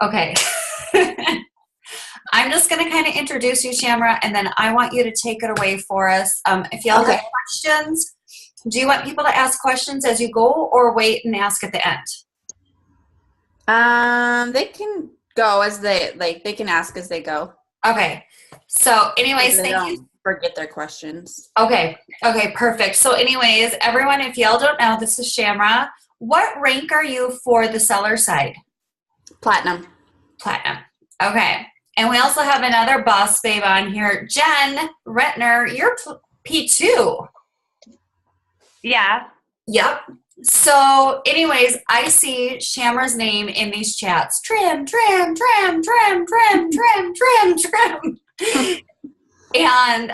Okay. I'm just going to kind of introduce you, Shamra, and then I want you to take it away for us. If y'all have questions, do you want people to ask questions as you go or wait and ask at the end? They can go as they can ask as they go. Okay. So anyways, thank you. Forget their questions. Okay, perfect. So anyways, everyone, if y'all don't know, this is Shamra. What rank are you for the seller side? Platinum. Okay. And we also have another boss babe on here, Jen Retner. You're P2. Yeah. Yep. So anyways, I see Shamra's name in these chats. Trim. And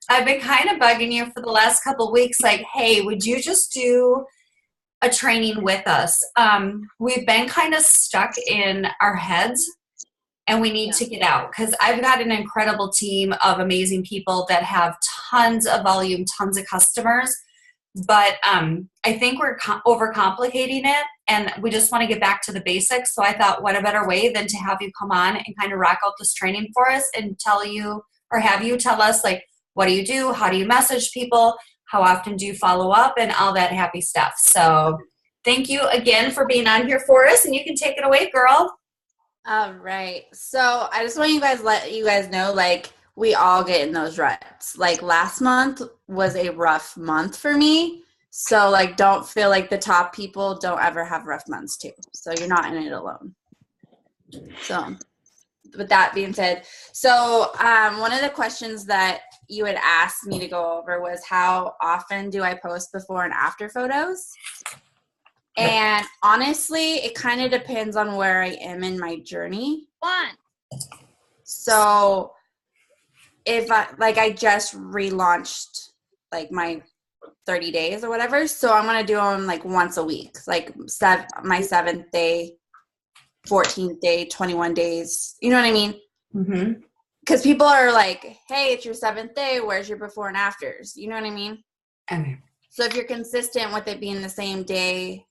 I've been kind of bugging you for the last couple of weeks, like, hey, would you just do a training with us? We've been kind of stuck in our heads, and we need to get out, because I've got an incredible team of amazing people that have tons of volume, tons of customers. But I think we're overcomplicating it, and we just want to get back to the basics. So I thought, what a better way than to have you come on and kind of rock out this training for us and tell you, or have you tell us, like, what do you do? How do you message people? How often do you follow up? And all that happy stuff. So thank you again for being on here for us, and you can take it away, girl. All right. So I just want you guys let you guys know, like, we all get in those ruts. Like, last month was a rough month for me. So, like, don't feel like the top people don't ever have rough months too. So you're not in it alone. So with that being said, so one of the questions that you had asked me to go over was, how often do I post before and after photos? And honestly, it kind of depends on where I am in my journey. So if I just relaunched like my 30 days or whatever, so I'm going to do them like once a week, like my 7th day, 14th day, 21 days. You know what I mean? Mm-hmm. Because people are like, hey, it's your 7th day. Where's your before and afters? You know what I mean? Okay. So if you're consistent with it being the same day,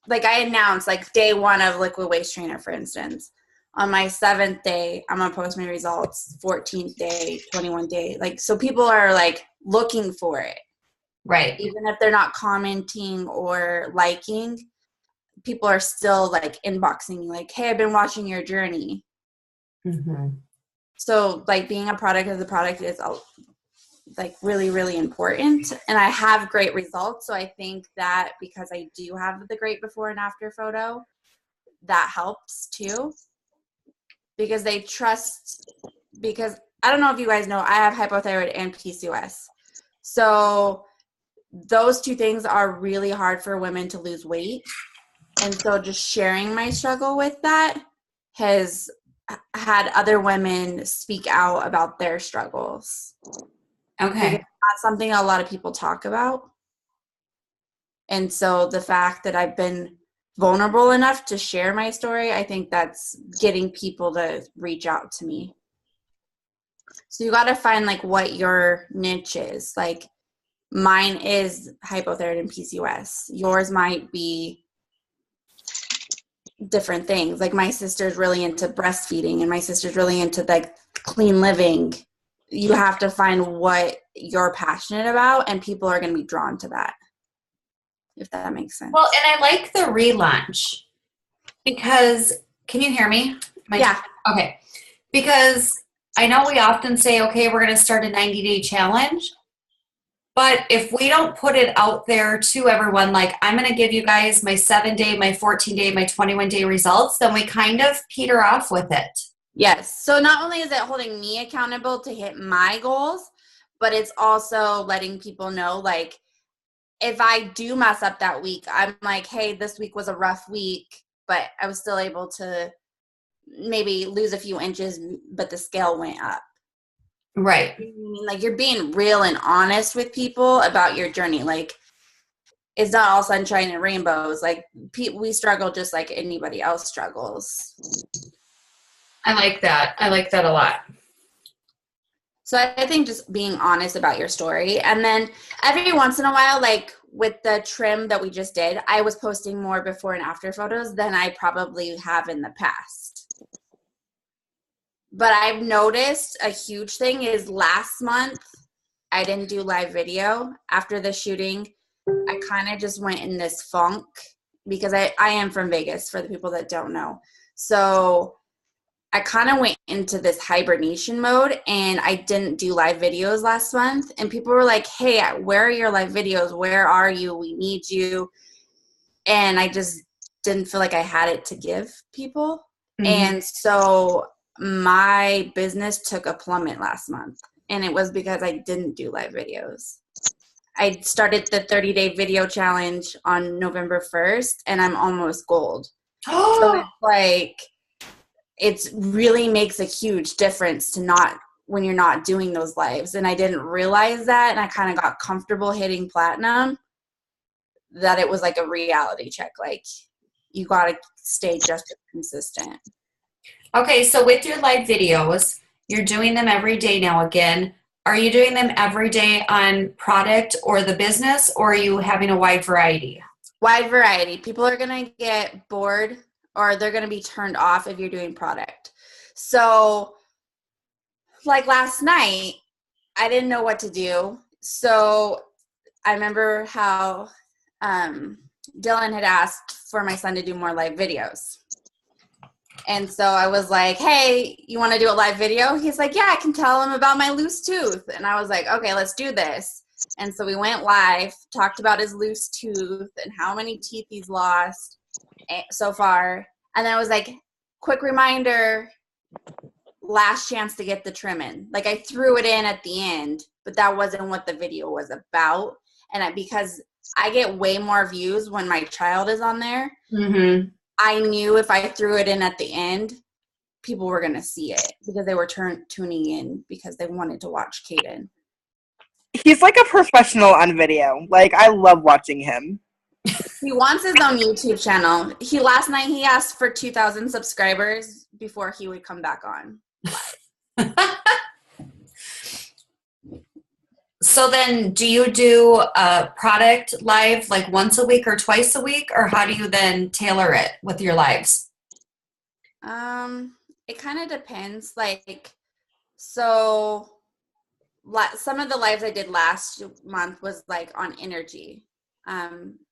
like I announced, like day 1 of Liquid Waste Trainer, for instance, on my 7th day, I'm going to post my results, 14th day, 21 day. Like, so people are like looking for it. Right. Even if they're not commenting or liking, people are still like inboxing me like, hey, I've been watching your journey. Mm-hmm. So like being a product of the product is like really, really important. And I have great results. So I think that because I do have the great before and after photo, that helps too. Because they trust, because I don't know if you guys know, I have hypothyroid and PCOS. So those two things are really hard for women to lose weight. And so just sharing my struggle with that has had other women speak out about their struggles. Okay. It's not something a lot of people talk about. And so the fact that I've been vulnerable enough to share my story, I think that's getting people to reach out to me. So you got to find like what your niche is. Like mine is hypothyroid and PCOS. Yours might be different things. Like my sister's really into breastfeeding and my sister's really into like clean living. You have to find what you're passionate about, and people are going to be drawn to that, if that makes sense. Well, and I like the relaunch because, can you hear me? Yeah. Okay. Because I know we often say, okay, we're going to start a 90-day challenge. But if we don't put it out there to everyone, like I'm going to give you guys my 7-day, my 14-day, my 21-day results, then we kind of peter off with it. Yes. So not only is it holding me accountable to hit my goals, but it's also letting people know, like, if I do mess up that week, I'm like, hey, this week was a rough week, but I was still able to maybe lose a few inches, but the scale went up. Right. Like you're being real and honest with people about your journey. Like it's not all sunshine and rainbows. Like we struggle just like anybody else struggles. I like that. I like that a lot. So I think just being honest about your story. And then every once in a while, like with the trim that we just did, I was posting more before and after photos than I probably have in the past. But I've noticed a huge thing is last month, I didn't do live video. After the shooting, I kind of just went in this funk because I am from Vegas, for the people that don't know. So I kind of went into this hibernation mode, and I didn't do live videos last month. And people were like, hey, where are your live videos? Where are you? We need you. And I just didn't feel like I had it to give people. Mm-hmm. And so my business took a plummet last month, and it was because I didn't do live videos. I started the 30-day video challenge on November 1st, and I'm almost gold. So it's like, it really makes a huge difference to not, when you're not doing those lives. And I didn't realize that, and I kind of got comfortable hitting platinum, that it was like a reality check. Like, you got to stay just consistent. Okay, so with your live videos, you're doing them every day now again. Are you doing them every day on product or the business, or are you having a wide variety? Wide variety. People are going to get bored, or they're going to be turned off if you're doing product. So, like last night, I didn't know what to do. So I remember how Dylan had asked for my son to do more live videos. And so I was like, hey, you want to do a live video? He's like, yeah, I can tell him about my loose tooth. And I was like, okay, let's do this. And so we went live, talked about his loose tooth and how many teeth he's lost so far. And then I was like, quick reminder, last chance to get the trim in. Like, I threw it in at the end, but that wasn't what the video was about. And because I get way more views when my child is on there, mm-hmm. I knew if I threw it in at the end, people were going to see it because they were tuning in because they wanted to watch Caden. He's like a professional on video. Like, I love watching him. He wants his own YouTube channel. Last night he asked for 2,000 subscribers before he would come back on. So then, do you do a product live like once a week or twice a week, or how do you then tailor it with your lives? It kind of depends. Like, so some of the lives I did last month was like on energy.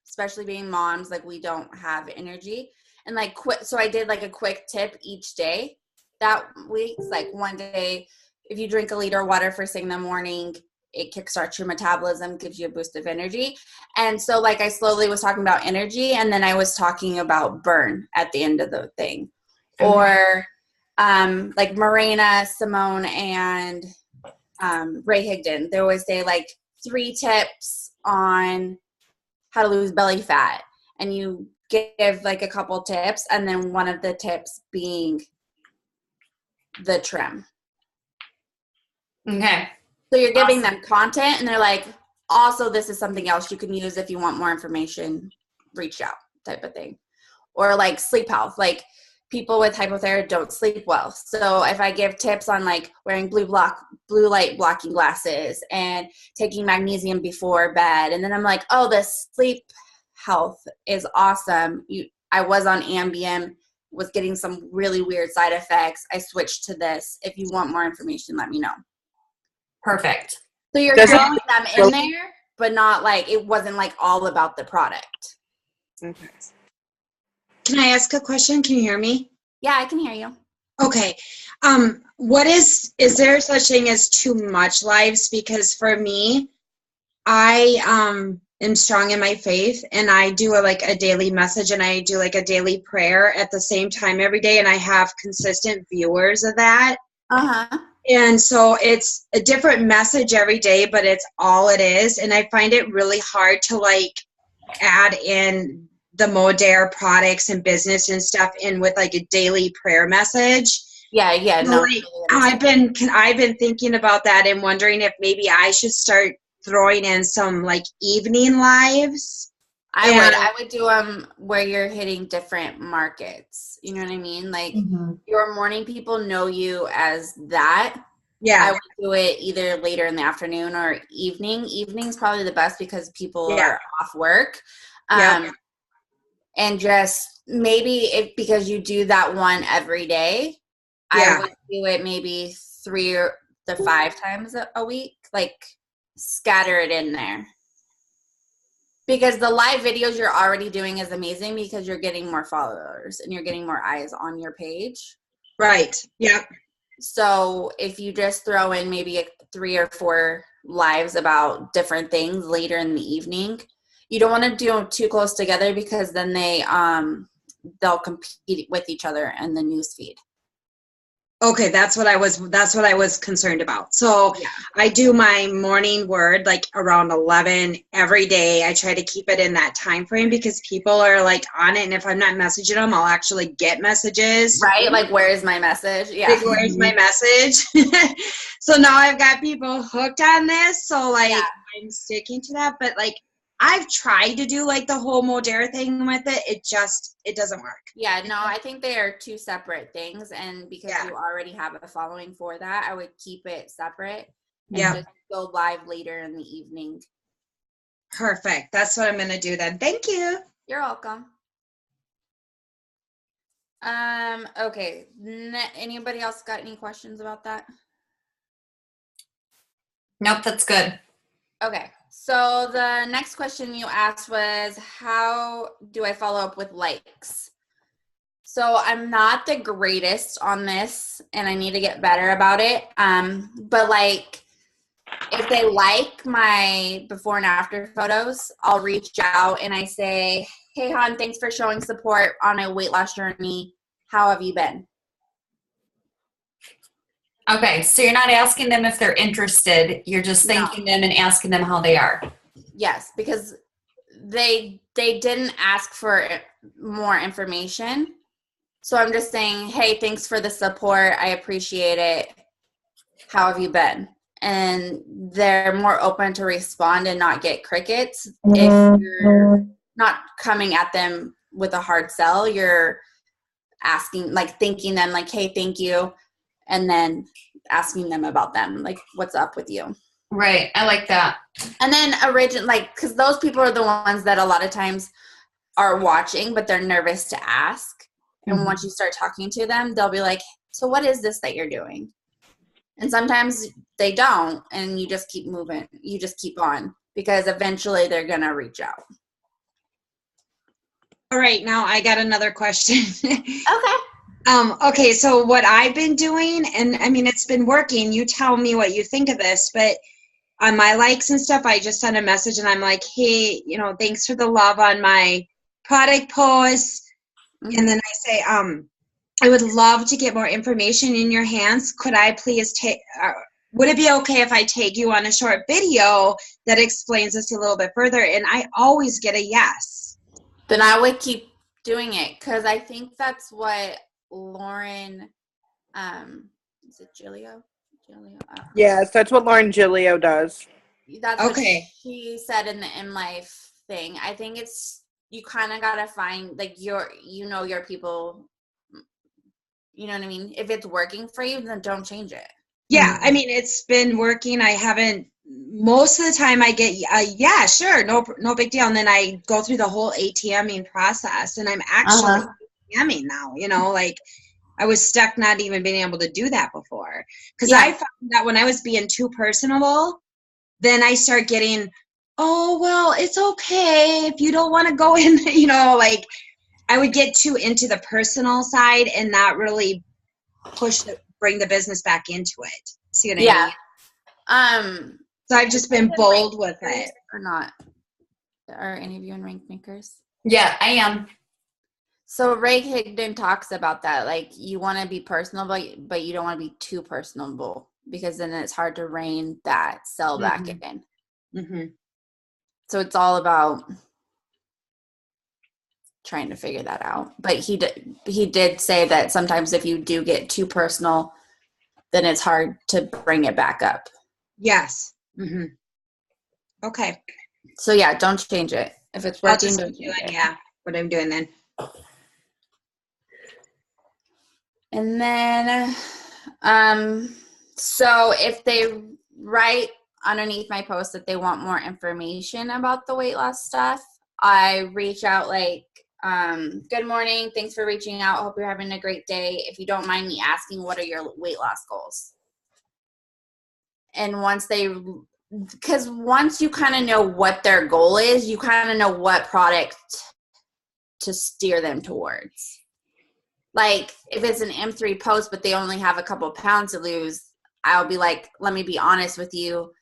Especially being moms, like, we don't have energy, and like so I did like a quick tip each day that week. Like, one day, if you drink a liter of water first thing in the morning, it kickstarts your metabolism, gives you a boost of energy. And so, like, I slowly was talking about energy, and then I was talking about burn at the end of the thing. Mm-hmm. Or like Morena, Simone, and Ray Higdon, they always say like 3 tips on how to lose belly fat, and you give like a couple tips, and then one of the tips being the trim. Okay. So you're giving them content, and they're like, also, this is something else you can use if you want more information, reach out, type of thing. Or like sleep health, like people with hypothyroid don't sleep well. So if I give tips on like wearing blue light blocking glasses and taking magnesium before bed, and then I'm like, oh, the sleep health is awesome. I was on Ambien, was getting some really weird side effects. I switched to this. If you want more information, let me know. Perfect. So you're throwing them in there, but not like, it wasn't like all about the product. Okay. Can I ask a question? Can you hear me? Yeah, I can hear you. Okay. What is there such thing as too much lives? Because for me, I am strong in my faith, and I do a daily message, and I do like a daily prayer at the same time every day, and I have consistent viewers of that. Uh-huh. And so it's a different message every day, but it's all it is. And I find it really hard to like add in the Modere products and business and stuff in with like a daily prayer message. Yeah, so, no. I've been thinking about that and wondering if maybe I should start throwing in some like evening lives. I would do them where you're hitting different markets. You know what I mean? Like, your morning people know you as that. Yeah. I would do it either later in the afternoon or evening. Evening's probably the best because people Yeah. are off work. Yep. And just maybe because you do that one every day, Yeah. I would do it maybe 3 to 5 times a week, like scatter it in there. Because the live videos you're already doing is amazing because you're getting more followers and you're getting more eyes on your page. Right. Yep. So if you just throw in maybe 3 or 4 lives about different things later in the evening, you don't want to do them too close together because then they'll compete with each other in the news feed. Okay, that's what I was concerned about. So Yeah. I do my morning word like around 11 every day. I try to keep it in that time frame because people are like on it, and if I'm not messaging them, I'll actually get messages. Right? Like, where's my message? Yeah. Like, where's my message? So now I've got people hooked on this. So like I'm sticking to that, but like I've tried to do like the whole Modera thing with it. It doesn't work. Yeah, no, I think they are 2 separate things, and because you already have a following for that, I would keep it separate and just go live later in the evening. Perfect. That's what I'm going to do then. Thank you. You're welcome. Okay. Anybody else got any questions about that? Nope, that's good. Okay. So the next question you asked was, how do I follow up with likes? So I'm not the greatest on this, and I need to get better about it. But like, if they like my before and after photos, I'll reach out and I say, hey, hon, thanks for showing support on a weight loss journey. How have you been? Okay, so you're not asking them if they're interested. You're just thanking them and asking them how they are. Yes, because they didn't ask for more information. So I'm just saying, hey, thanks for the support. I appreciate it. How have you been? And they're more open to respond and not get crickets. If you're not coming at them with a hard sell, you're asking, like thanking them, like, hey, thank you. And then asking them about them, like, what's up with you? Right. I like that. And then because those people are the ones that a lot of times are watching, but they're nervous to ask. And once you start talking to them, they'll be like, so what is this that you're doing? And sometimes they don't, and you just keep moving. You just keep on because eventually they're going to reach out. All right, now I got another question. Okay. Okay, so what I've been doing, and I mean, it's been working. You tell me what you think of this, but on my likes and stuff, I just send a message and I'm like, hey, thanks for the love on my product posts. And then I say, I would love to get more information in your hands. Could I please would it be okay if I take you on a short video that explains this a little bit further? And I always get a yes. Then I would keep doing it because I think that's what Lauren, is it Giglio? Yes, that's what Lauren Giglio does. That's what she said in the In Life thing. I think you kind of got to find like your people, you know what I mean? If it's working for you, then don't change it. Yeah, I mean, it's been working. Most of the time I get, yeah, sure, no big deal. And then I go through the whole ATMing process, and I'm actually ATMing now, like I was stuck not even being able to do that before. Because I found that when I was being too personable, then I start getting, oh, well, it's okay if you don't want to go in, like I would get too into the personal side and not really bring the business back into it. See what I mean? So I've just been bold with it. Or not? Are any of you in Rank Makers? Yeah, I am. So Ray Higdon talks about that. Like you want to be personal, but you don't want to be too personable because then it's hard to rein that sell back in. Mm-hmm. So it's all about trying to figure that out. But he did say that sometimes if you do get too personal, then it's hard to bring it back up. Yes. Mm-hmm. Okay. So yeah, don't change it. If it's working, don't change it. Yeah, what I'm doing then. And then So if they write underneath my post that they want more information about the weight loss stuff, I reach out like, good morning, thanks for reaching out, hope you're having a great day. If you don't mind me asking, what are your weight loss goals? And because once you kind of know what their goal is, you kind of know what product to steer them towards. Like if it's an M3 post, but they only have a couple pounds to lose, I'll be like, let me be honest with you.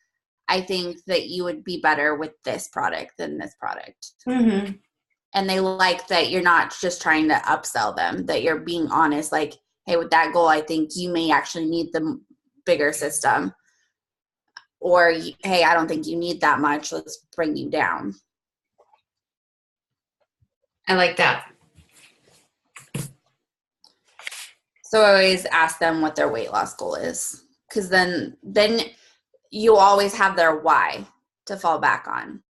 I think that you would be better with this product than this product. Mm-hmm. And they like that you're not just trying to upsell them, that you're being honest. Like, hey, with that goal, I think you may actually need the bigger system. Or, hey, I don't think you need that much. Let's bring you down. I like that. So I always ask them what their weight loss goal is. Because then you always have their why to fall back on.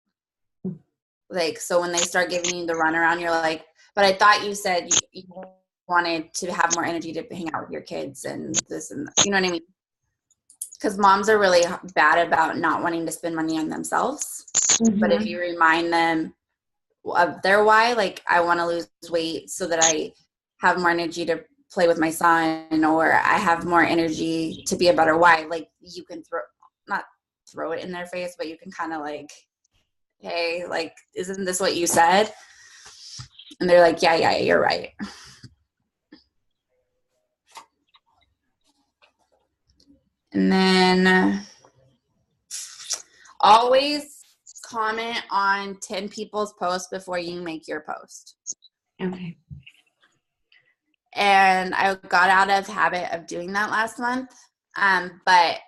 Like, so when they start giving you the runaround, you're like, but I thought you said you wanted to have more energy to hang out with your kids and this and that. You know what I mean? Because moms are really bad about not wanting to spend money on themselves. Mm-hmm. But if you remind them of their why, like, I want to lose weight so that I have more energy to play with my son, or I have more energy to be a better wife, like, you can not throw it in their face, but you can kind of like, hey, like, isn't this what you said? And they're like, yeah, you're right. And then always comment on 10 people's posts before you make your post. Okay. And I got out of habit of doing that last month. But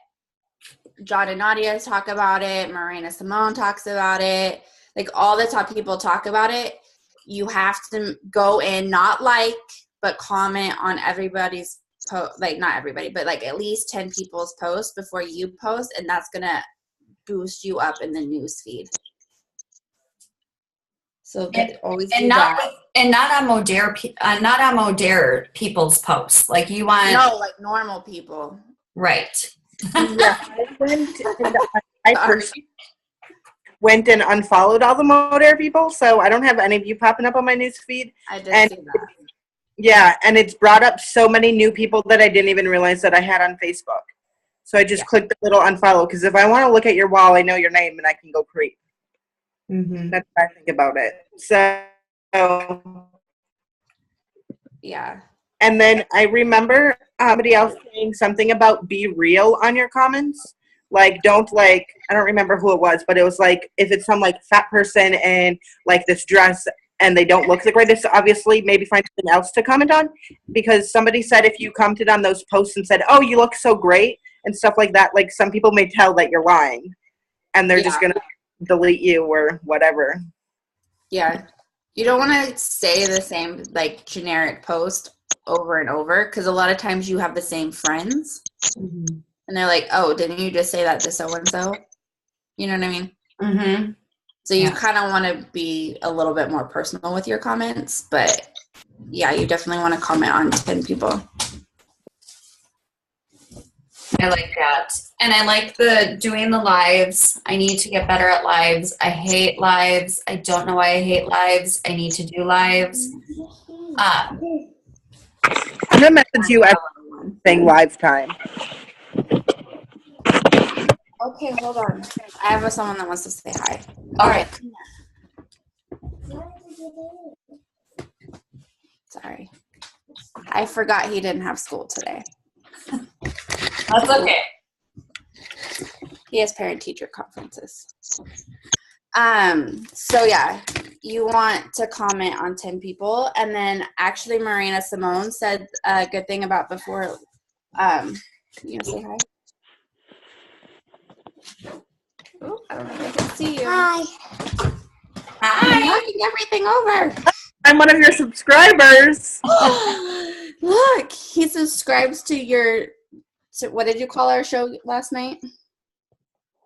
John and Nadia talk about it. Marina Simone talks about it. Like, all the top people talk about it. You have to go in, not like, but comment on everybody's post. Like, not everybody, but like at least 10 people's posts before you post. And that's going to boost you up in the news feed. So always do that. And not on Modere people's posts. Like, you want like normal people. Right. Yeah, I personally went and unfollowed all the Modere people, so I don't have any of you popping up on my news feed. I did see that. Yeah, and it's brought up so many new people that I didn't even realize that I had on Facebook. So I just clicked the little unfollow, because if I want to look at your wall, I know your name and I can go creep. Mm-hmm. That's what I think about it. So yeah. And then I remember somebody else saying something about be real on your comments. Like, don't, like, I don't remember who it was, but it was like, if it's some like fat person and like this dress and they don't look the greatest, obviously maybe find something else to comment on. Because somebody said if you commented on those posts and said, oh, you look so great and stuff like that, like, some people may tell that you're lying and they're just going to delete you or whatever. Yeah. You don't want to say the same, like, generic post over and over, because a lot of times you have the same friends. Mm-hmm. And they're like, oh, didn't you just say that to so-and-so? You know what I mean? Mm-hmm. So you kind of want to be a little bit more personal with your comments. But, yeah, you definitely want to comment on 10 people. I like that. And I like the doing the lives. I need to get better at lives. I hate lives. I don't know why I hate lives. I need to do lives. I'm going to message you everything live time. Okay, hold on. I have someone that wants to say hi. All right. Sorry. I forgot he didn't have school today. That's okay. He has parent-teacher conferences. So yeah, you want to comment on 10 people. And then actually Marina Simone said a good thing about before. You say hi? Oh, I don't know if I can see you. Hi. Hi, I'm knocking everything over. I'm one of your subscribers. Look, he subscribes to your, what did you call our show last night?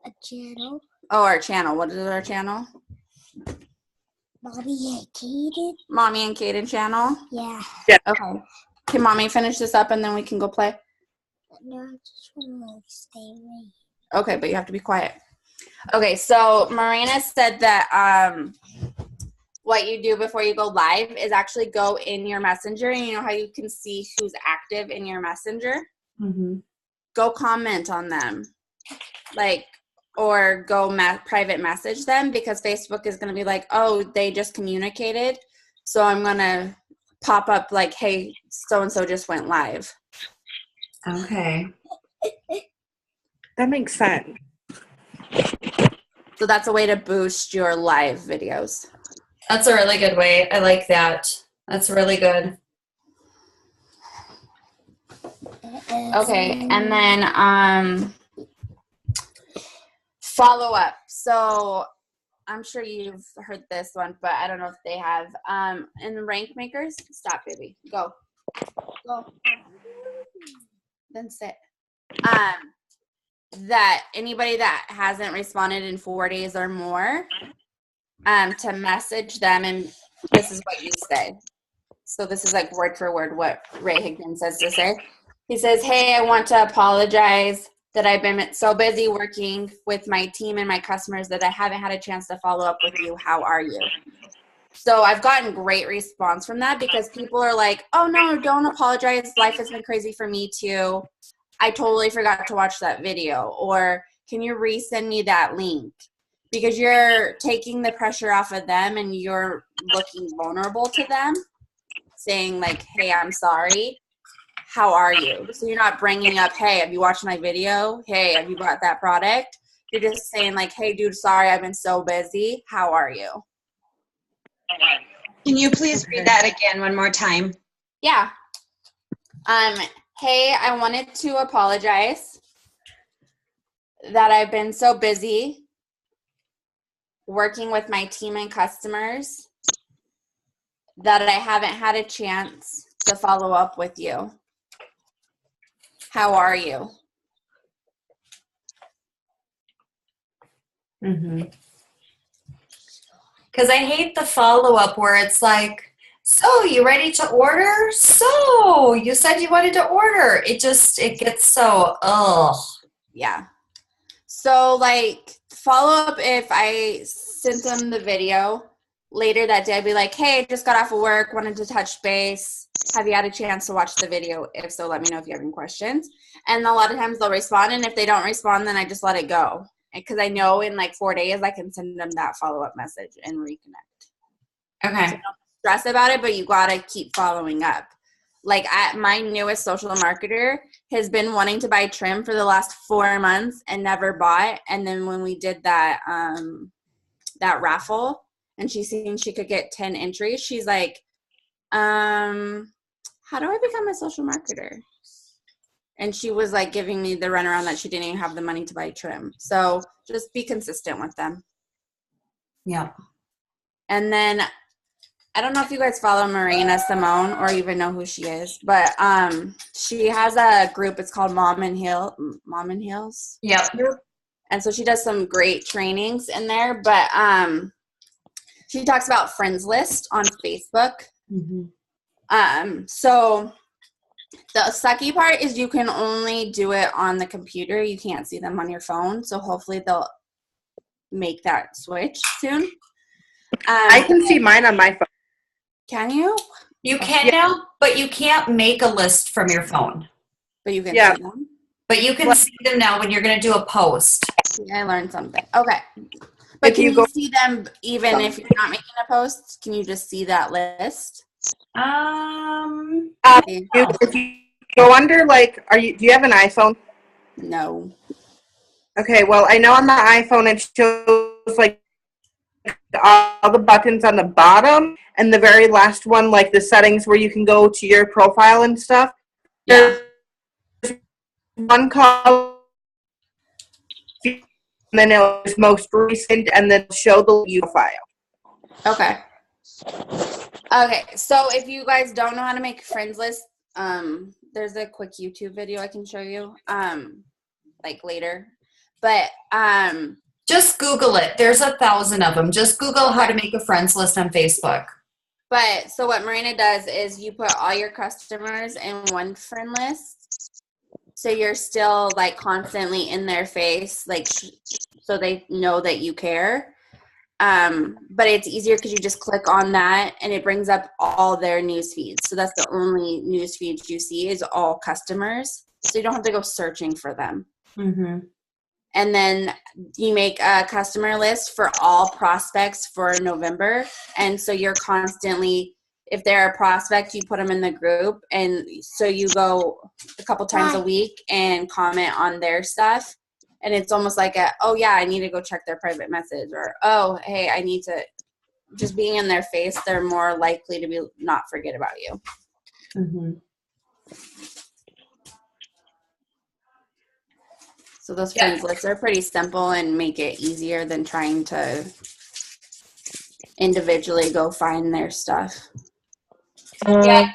A channel. Oh, our channel. What is our channel? Mommy and Kaden. Mommy and Kaden channel? Yeah. Okay. Can Mommy finish this up and then we can go play? No, I just want to like stay right. Okay, but you have to be quiet. Okay, so Marina said that what you do before you go live is actually go in your messenger, and you know how you can see who's active in your messenger? Mm-hmm. Go comment on them, like, or go private message them, because Facebook is going to be like, oh, they just communicated, so I'm going to pop up like, hey, so-and-so just went live. Okay. That makes sense. So that's a way to boost your live videos. That's a really good way. I like that. That's really good. Okay, and then follow up. So I'm sure you've heard this one, but I don't know if they have. In the rank makers, stop, baby. Go. Then sit. That anybody that hasn't responded in 4 days or more, to message them, and this is what you say. So this is like word for word what Ray Higdon says to say. He says, hey, I want to apologize that I've been so busy working with my team and my customers that I haven't had a chance to follow up with you. How are you? So I've gotten great response from that, because people are like, oh, no, don't apologize. Life has been crazy for me too. I totally forgot to watch that video. Or can you resend me that link? Because you're taking the pressure off of them, and you're looking vulnerable to them, saying like, hey, I'm sorry. How are you? So you're not bringing up, hey, have you watched my video? Hey, have you bought that product? You're just saying like, hey, dude, sorry, I've been so busy. How are you? Can you please read that again one more time? Yeah. Hey, I wanted to apologize that I've been so busy working with my team and customers that I haven't had a chance to follow up with you. How are you? Mm-hmm. Because I hate the follow-up where it's like, so you ready to order? So you said you wanted to order. It gets so, ugh. Yeah. So like follow up, if I sent them the video later that day, I'd be like, hey, just got off of work, wanted to touch base. Have you had a chance to watch the video? If so, let me know if you have any questions. And a lot of times they'll respond, and if they don't respond, then I just let it go. Because I know in like 4 days I can send them that follow-up message and reconnect. Okay. So don't stress about it, but you gotta keep following up. Like my newest social marketer has been wanting to buy trim for the last 4 months and never bought. And then when we did that that raffle, and she seen she could get 10 entries, she's like, how do I become a social marketer? And she was like giving me the runaround that she didn't even have the money to buy trim. So just be consistent with them. Yeah. And then I don't know if you guys follow Marina Simone or even know who she is, but she has a group. It's called Mom and Heels. Yep. And so she does some great trainings in there. But she talks about friends list on Facebook. Mm-hmm. So the sucky part is you can only do it on the computer. You can't see them on your phone. So hopefully they'll make that switch soon. I can see mine on my phone. Can you? You can now, but you can't make a list from your phone. But you can see them. But you can see them now when you're going to do a post. I learned something. Okay. But can you see them even if you're not making a post? Can you just see that list? If you go under, like, do you have an iPhone? No. Okay, well, I know on the iPhone it shows, like, all the buttons on the bottom, and the very last one, like, the settings where you can go to your profile and stuff. Yeah. There's one column, and then it's most recent, and then show the view file. Okay. Okay, so if you guys don't know how to make friends list, there's a quick YouTube video I can show you, like later. But just Google it. There's 1,000 of them. Just Google how to make a friends list on Facebook. But so what Marina does is you put all your customers in one friend list, So you're still like constantly in their face, like so they know that you care. But it's easier because you just click on that and it brings up all their news feeds. So that's the only news feeds you see is all customers. So you don't have to go searching for them. Mm-hmm. And then you make a customer list for all prospects for November. And so you're constantly, if they're a prospect, you put them in the group. And so you go a couple times a week and comment on their stuff. And it's almost like oh yeah, I need to go check their private message, or, oh, hey, I need to, just being in their face, they're more likely to be not forget about you. Mm-hmm. So those friends lists are pretty simple and make it easier than trying to individually go find their stuff. Yeah.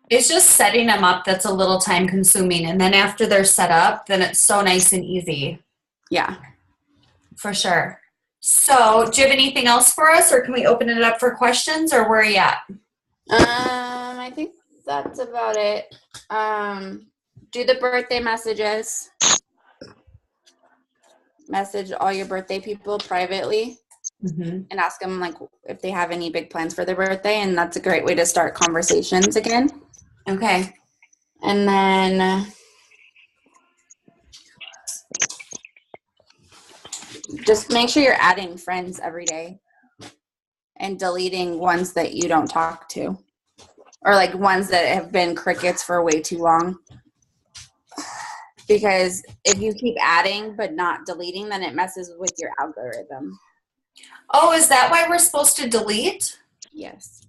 It's just setting them up that's a little time consuming. And then after they're set up, then it's so nice and easy. Yeah. For sure. So do you have anything else for us, or can we open it up for questions, or where are you at? I think that's about it. Do the birthday messages. Message all your birthday people privately and ask them like if they have any big plans for their birthday, and that's a great way to start conversations again. Okay. And then just make sure you're adding friends every day and deleting ones that you don't talk to, or like ones that have been crickets for way too long. Because if you keep adding but not deleting, then it messes with your algorithm. Oh, is that why we're supposed to delete? Yes.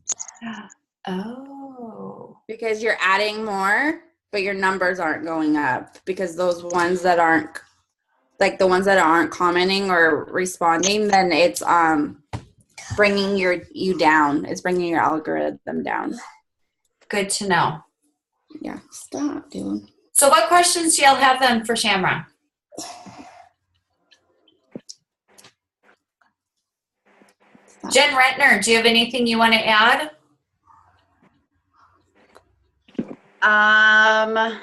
Oh. Because you're adding more, but your numbers aren't going up, because those ones that aren't, like the ones that aren't commenting or responding, then it's bringing you down. It's bringing your algorithm down. Good to know. Yeah. Stop, dude. So what questions do y'all have then for Shamra? Jen Rentner, do you have anything you want to add? I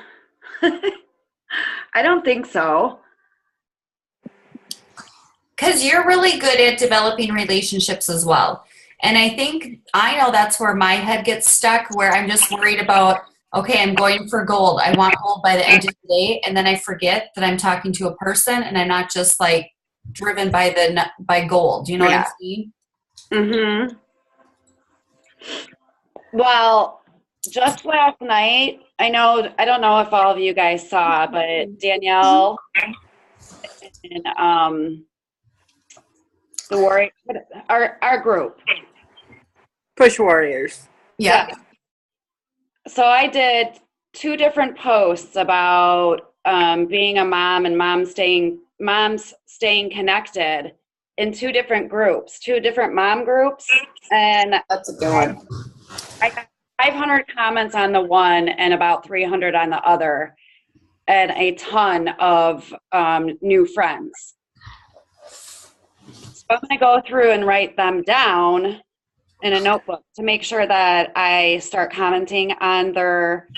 don't think so. Because you're really good at developing relationships as well. And I know that's where my head gets stuck, where I'm just worried about, okay, I'm going for gold. I want gold by the end of the day. And then I forget that I'm talking to a person and I'm not just like driven by gold. You know what I'm saying? Mm-hmm. Well, just last night, I don't know if all of you guys saw, but Danielle and the warrior, our group. Push Warriors. Yeah. So I did 2 different posts about being a mom and moms staying connected in 2 different groups, 2 different mom groups, and That's a good one. I got 500 comments on the one and about 300 on the other, and a ton of new friends. So I'm going to go through and write them down in a notebook to make sure that I start commenting on their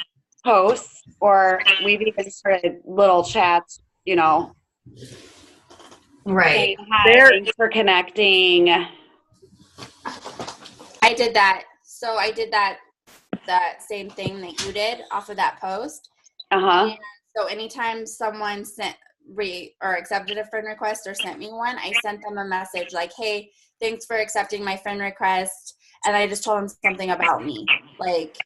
posts, or we've even started little chats, Right. saying hi, thanks for connecting. I did that. So I did that same thing that you did off of that post. Uh-huh. So anytime someone or accepted a friend request or sent me one, I sent them a message like, hey, thanks for accepting my friend request. And I just told them something about me. Like,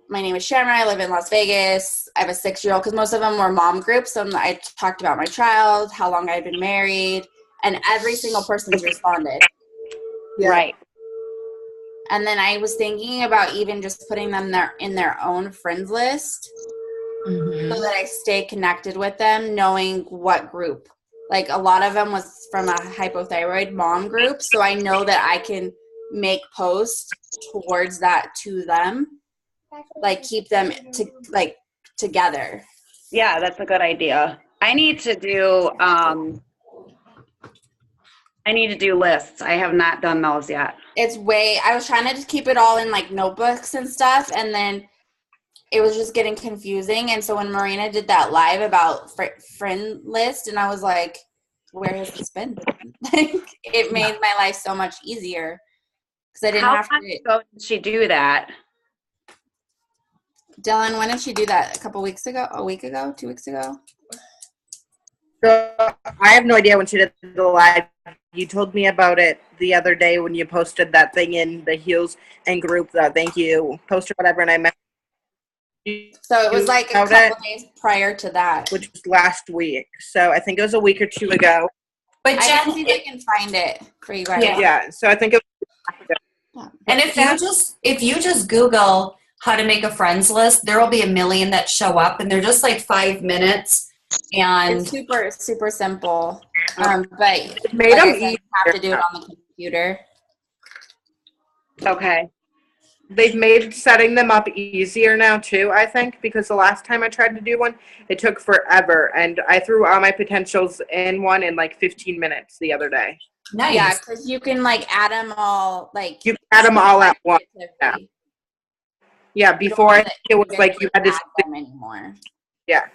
my name is Shamra. I live in Las Vegas. I have a 6-year-old, because most of them were mom groups. So I talked about my child, how long I've been married, and every single person's responded. Yeah. Right. And then I was thinking about even just putting them in their own friends list, so that I stay connected with them, knowing what group. Like, a lot of them was from a hypothyroid mom group, so I know that I can make posts towards that to them, like keep them together. Yeah, that's a good idea. I need to do lists. I have not done those yet. I was trying to just keep it all in like notebooks and stuff, and then it was just getting confusing. And so when Marina did that live about friend list, and I was like, where has this been? Like, it made my life so much easier because I didn't How have long to. ago did she do that? Dylan, when did she do that? A couple weeks ago? A week ago? 2 weeks ago? So I have no idea when she did the live. You told me about it the other day when you posted that thing in the Heels and group, the thank you post or whatever, and I met you So it was like a about couple it, days prior to that. which was last week. So I think it was a week or two ago. But I Jen, can see if I can find it for you guys. Yeah. Yeah, so I think it was and if you just Google how to make a friends list, there will be a million that show up, and they're just like 5 minutes. And It's super, super simple. But made like them I said, you have to do it on the computer. Okay. They've made setting them up easier now too, I think, because the last time I tried to do one, it took forever, and I threw all my potentials in one in like 15 minutes the other day. nice. Yeah, because you can like add them all, like You add them all at once. Yeah. Yeah, You don't before I have think to it was like you had to. add them anymore. Yeah.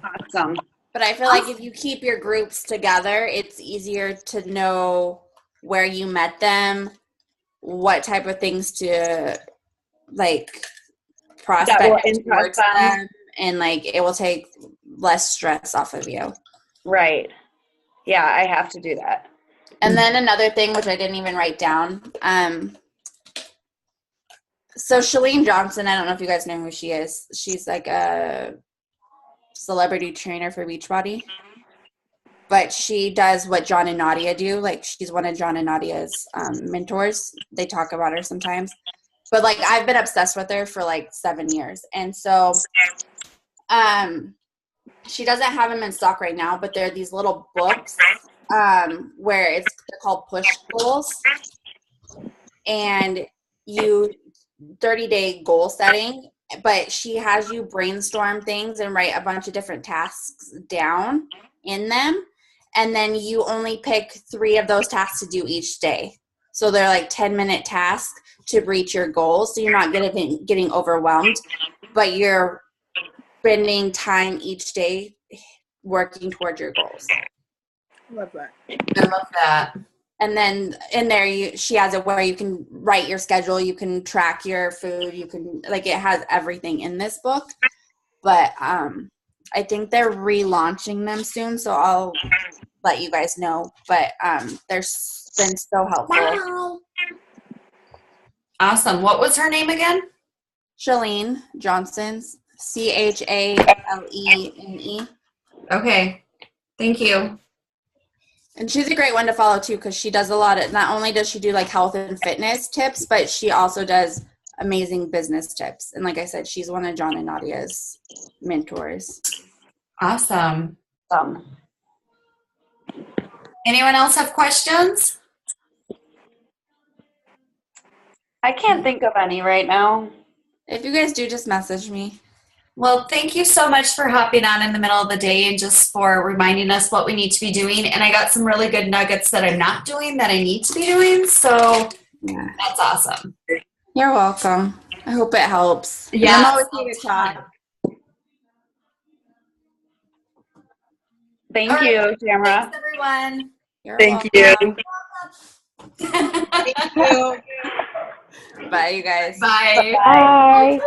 Awesome. But I feel like if you keep your groups together, it's easier to know where you met them, what type of things to like prospect towards them, and like it will take less stress off of you. Right. Yeah, I have to do that. And then another thing, which I didn't even write down. So Shalene Johnson, I don't know if you guys know who she is. She's like a celebrity trainer for Beachbody. But she does what John and Nadia do. Like, she's one of John and Nadia's mentors. They talk about her sometimes. But, like, I've been obsessed with her for, like, 7 years. And so she doesn't have them in stock right now, but there are these little books where they're called push goals. And 30-day goal setting. But she has you brainstorm things and write a bunch of different tasks down in them. And then you only pick 3 of those tasks to do each day. So they're like 10-minute tasks to reach your goals. So you're not getting overwhelmed, but you're spending time each day working towards your goals. Love that. I love that. And then in there, she has it where you can write your schedule. You can track your food. You can, like, it has everything in this book. But I think they're relaunching them soon, so I'll let you guys know. But they're been so helpful. Awesome. What was her name again? Shalene Johnson's, Chalene. Okay. Thank you. And she's a great one to follow too, because she does a lot of, not only does she do like health and fitness tips, but she also does amazing business tips. And like I said, she's one of John and Nadia's mentors. Awesome. Anyone else have questions? I can't think of any right now. If you guys do, just message me. Well, thank you so much for hopping on in the middle of the day and just for reminding us what we need to be doing. And I got some really good nuggets that I'm not doing that I need to be doing. So that's awesome. You're welcome. I hope it helps. Yeah. I'm always here to talk. Thank All you, Shamra. Thanks, everyone. You're Thank welcome. you. Bye, you guys. Bye. Bye.